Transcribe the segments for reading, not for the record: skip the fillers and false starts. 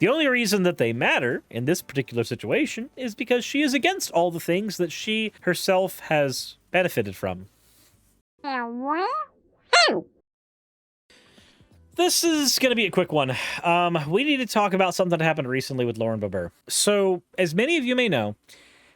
The only reason that they matter in this particular situation is because she is against all the things that she herself has benefited from. This is going to be a quick one. We need to talk about something that happened recently with Lauren Boebert. So, as many of you may know,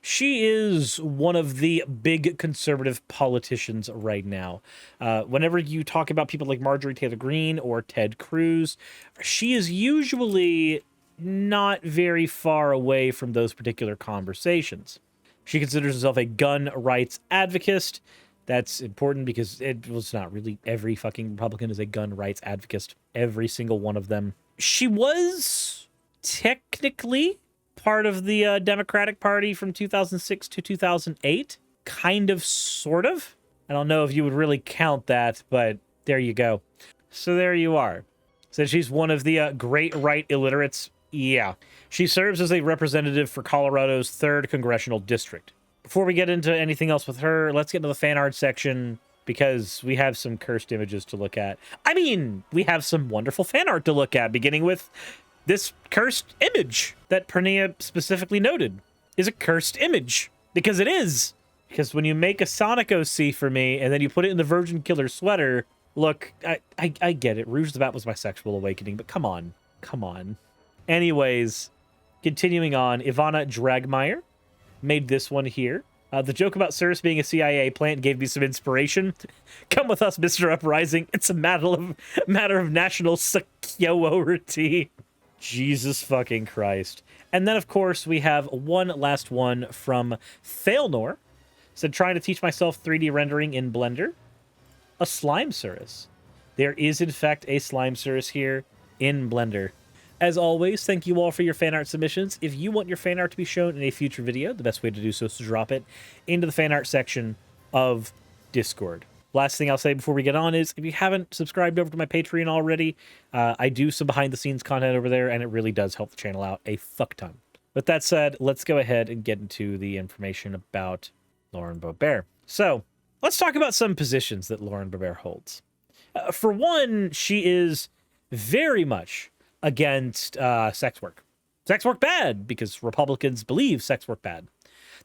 she is one of the big conservative politicians right now. Whenever you talk about people like Marjorie Taylor Greene or Ted Cruz, she is usually not very far away from those particular conversations. She considers herself a gun rights advocate. That's important because it's not really every fucking Republican is a gun rights advocate. Every single one of them. She was technically part of the Democratic Party from 2006 to 2008. Kind of, sort of. I don't know if you would really count that, but there you go. So there you are. So she's one of the great right illiterates. Yeah. She serves as a representative for Colorado's 3rd Congressional District. Before we get into anything else with her, let's get into the fan art section because we have some cursed images to look at. I mean, we have some wonderful fan art to look at, beginning with this cursed image that Pernilla specifically noted is a cursed image. Because it is. Because when you make a Sonic OC for me and then you put it in the Virgin Killer sweater, look, I get it. Rouge the Bat was my sexual awakening, but come on. Come on. Anyways, continuing on, Ivana Dragmeyer made this one here. The joke about Suris being a CIA plant gave me some inspiration. Come with us, Mr. Uprising. It's a matter of national security. Jesus fucking Christ. And then, of course, we have one last one from Failnor. Said, trying to teach myself 3D rendering in Blender. A slime Suris. There is, in fact, a slime Suris here in Blender. As always, thank you all for your fan art submissions. If you want your fan art to be shown in a future video, the best way to do so is to drop it into the fan art section of Discord. Last thing I'll say before we get on is, if you haven't subscribed over to my Patreon already, I do some behind-the-scenes content over there, and it really does help the channel out a fuck ton. With that said, let's go ahead and get into the information about Lauren Boebert. So, let's talk about some positions that Lauren Boebert holds. For one, she is very much against sex work. Sex work bad, because Republicans believe sex work bad.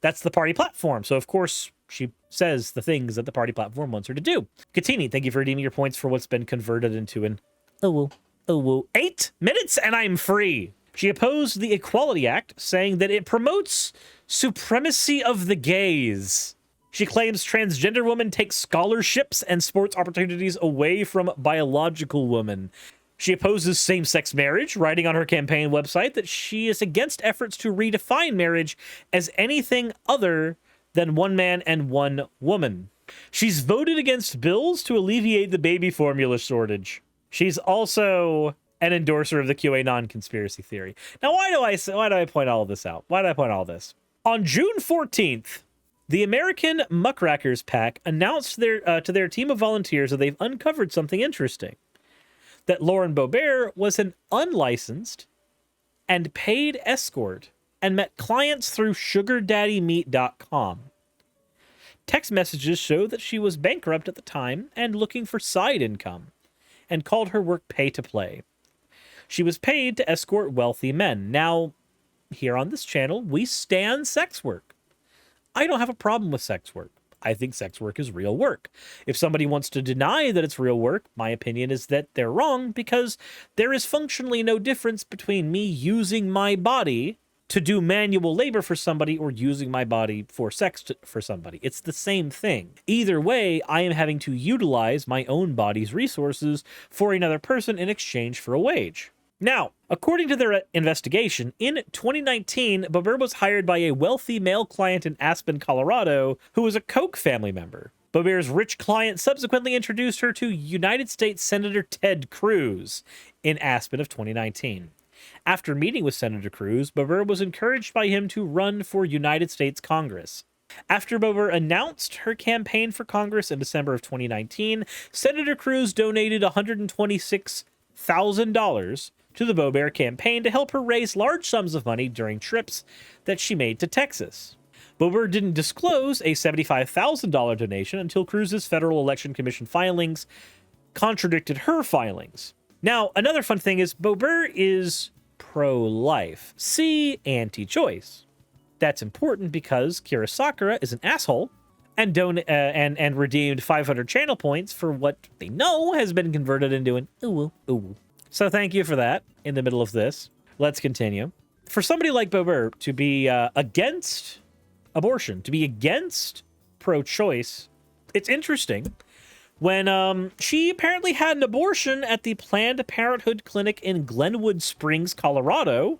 That's the party platform, so of course she says the things that the party platform wants her to do. Katini, thank you for redeeming your points for what's been converted into an 8 minutes and I'm free. She opposed the Equality Act, saying that it promotes supremacy of the gays. She claims transgender women take scholarships and sports opportunities away from biological women. She opposes same-sex marriage, writing on her campaign website that she is against efforts to redefine marriage as anything other than one man and one woman. She's voted against bills to alleviate the baby formula shortage. She's also an endorser of the QAnon conspiracy theory. Now, why do I point all this out? Why do I point all this? On June 14th, the American Muckrakers PAC announced to their team of volunteers that they've uncovered something interesting. That Lauren Boebert was an unlicensed and paid escort and met clients through SugarDaddyMeet.com. Text messages show that she was bankrupt at the time and looking for side income, and called her work pay-to-play. She was paid to escort wealthy men. Now, here on this channel, we stan sex work. I don't have a problem with sex work. I think sex work is real work. If somebody wants to deny that it's real work, my opinion is that they're wrong, because there is functionally no difference between me using my body to do manual labor for somebody or using my body for sex for somebody. It's the same thing. Either way, I am having to utilize my own body's resources for another person in exchange for a wage. Now, according to their investigation, in 2019, Boebert was hired by a wealthy male client in Aspen, Colorado, who was a Koch family member. Boebert's rich client subsequently introduced her to United States Senator Ted Cruz in Aspen of 2019. After meeting with Senator Cruz, Boebert was encouraged by him to run for United States Congress. After Boebert announced her campaign for Congress in December of 2019, Senator Cruz donated $126,000 to the Boebert campaign to help her raise large sums of money during trips that she made to Texas. Boebert didn't disclose a $75,000 donation until Cruz's Federal Election Commission filings contradicted her filings. Now, another fun thing is Boebert is pro-life. C, anti-choice. That's important because Kira Sakura is an asshole and and redeemed 500 channel points for what they know has been converted into an ooh. So thank you for that in the middle of this. Let's continue. For somebody like Boebert to be against abortion, to be against pro-choice, it's interesting when she apparently had an abortion at the Planned Parenthood clinic in Glenwood Springs, Colorado,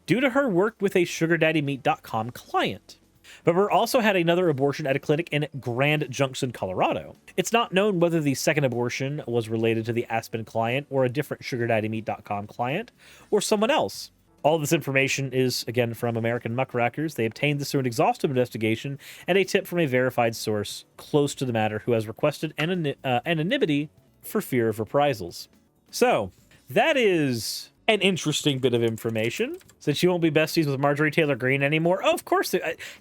due to her work with a SugarDaddyMeat.com client. Boebert also had another abortion at a clinic in Grand Junction, Colorado. It's not known whether the second abortion was related to the Aspen client or a different SugarDaddyMeat.com client or someone else. All this information is, again, from American Muckrackers. They obtained this through an exhaustive investigation and a tip from a verified source close to the matter who has requested anonymity for fear of reprisals. So, that is an interesting bit of information. Since you won't be besties with Marjorie Taylor Greene anymore. Oh, of course.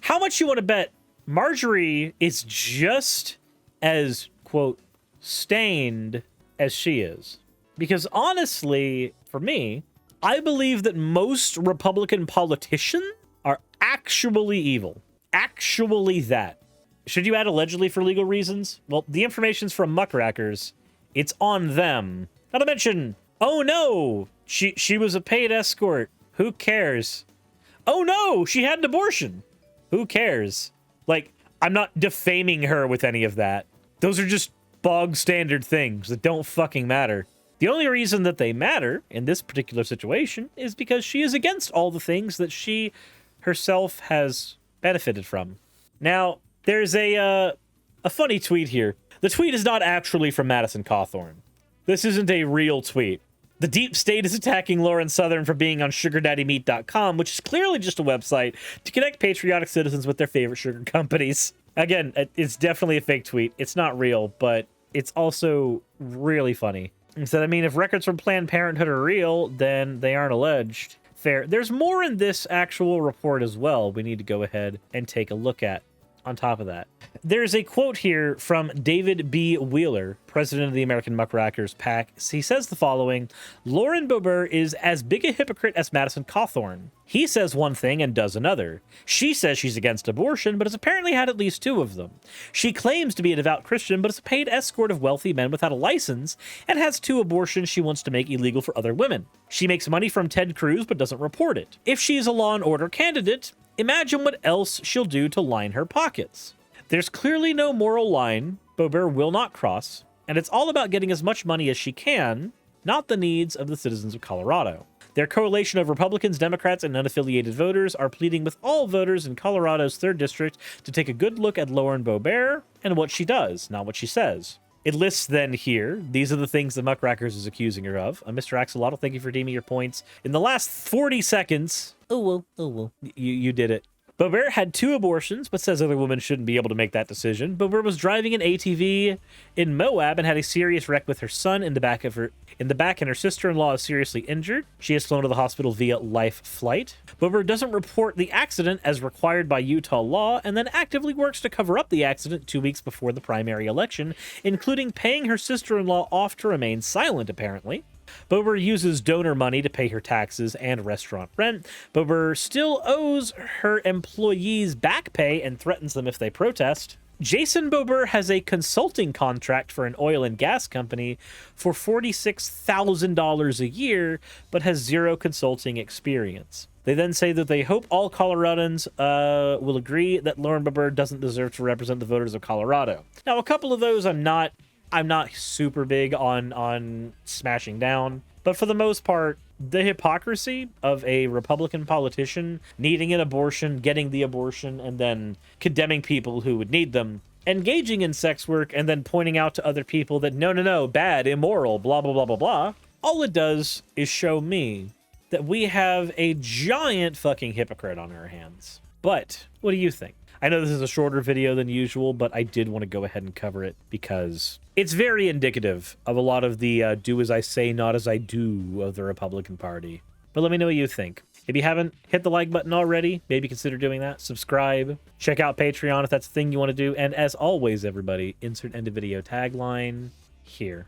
How much you want to bet Marjorie is just as, quote, stained as she is? Because honestly, for me, I believe that most Republican politicians are actually evil. Actually that. Should you add allegedly for legal reasons? Well, the information's from Muckrackers. It's on them. Not to mention, oh no, she was a paid escort. Who cares? Oh no, she had an abortion. Who cares? Like, I'm not defaming her with any of that. Those are just bog standard things that don't fucking matter. The only reason that they matter in this particular situation is because she is against all the things that she herself has benefited from. Now, there's a funny tweet here. The tweet is not actually from Madison Cawthorn. This isn't a real tweet. The deep state is attacking Lauren Southern for being on SugarDaddyMeat.com, which is clearly just a website to connect patriotic citizens with their favorite sugar companies. Again, it's definitely a fake tweet. It's not real, but it's also really funny. He said, I mean, if records from Planned Parenthood are real, then they aren't alleged. Fair. There's more in this actual report as well we need to go ahead and take a look at on top of that. There's a quote here from David B. Wheeler, president of the American Muckrackers PAC. He says the following: Lauren Boebert is as big a hypocrite as Madison Cawthorn. He says one thing and does another. She says she's against abortion, but has apparently had at least 2 of them. She claims to be a devout Christian, but is a paid escort of wealthy men without a license, and has 2 abortions she wants to make illegal for other women. She makes money from Ted Cruz, but doesn't report it. If she's a law and order candidate, imagine what else she'll do to line her pockets. There's clearly no moral line Boebert will not cross, and it's all about getting as much money as she can, not the needs of the citizens of Colorado. Their coalition of Republicans, Democrats, and unaffiliated voters are pleading with all voters in Colorado's 3rd District to take a good look at Lauren Boebert and what she does, not what she says. It lists then here, these are the things the Muckrackers is accusing her of. Mr. Axolotl, thank you for redeeming your points in the last 40 seconds. Oh well. You did it. Boebert had 2 abortions, but says other women shouldn't be able to make that decision. Boebert was driving an ATV in Moab and had a serious wreck with her son in the back, and her sister-in-law is seriously injured. She is flown to the hospital via life flight. Boebert doesn't report the accident as required by Utah law, and then actively works to cover up the accident 2 weeks before the primary election, including paying her sister-in-law off to remain silent, apparently. Boebert uses donor money to pay her taxes and restaurant rent. Boebert still owes her employees back pay and threatens them if they protest. Jason Boebert has a consulting contract for an oil and gas company for $46,000 a year, but has 0 consulting experience. They then say that they hope all Coloradans will agree that Lauren Boebert doesn't deserve to represent the voters of Colorado. Now, a couple of those I'm not super big on smashing down, but for the most part, the hypocrisy of a Republican politician needing an abortion, getting the abortion, and then condemning people who would need them, engaging in sex work, and then pointing out to other people that no, bad, immoral, blah, blah, blah, blah, blah. All it does is show me that we have a giant fucking hypocrite on our hands. But what do you think? I know this is a shorter video than usual, but I did want to go ahead and cover it because it's very indicative of a lot of the do as I say, not as I do of the Republican Party. But let me know what you think. If you haven't hit the like button already, maybe consider doing that. Subscribe. Check out Patreon if that's the thing you want to do. And as always, everybody, insert end of video tagline here.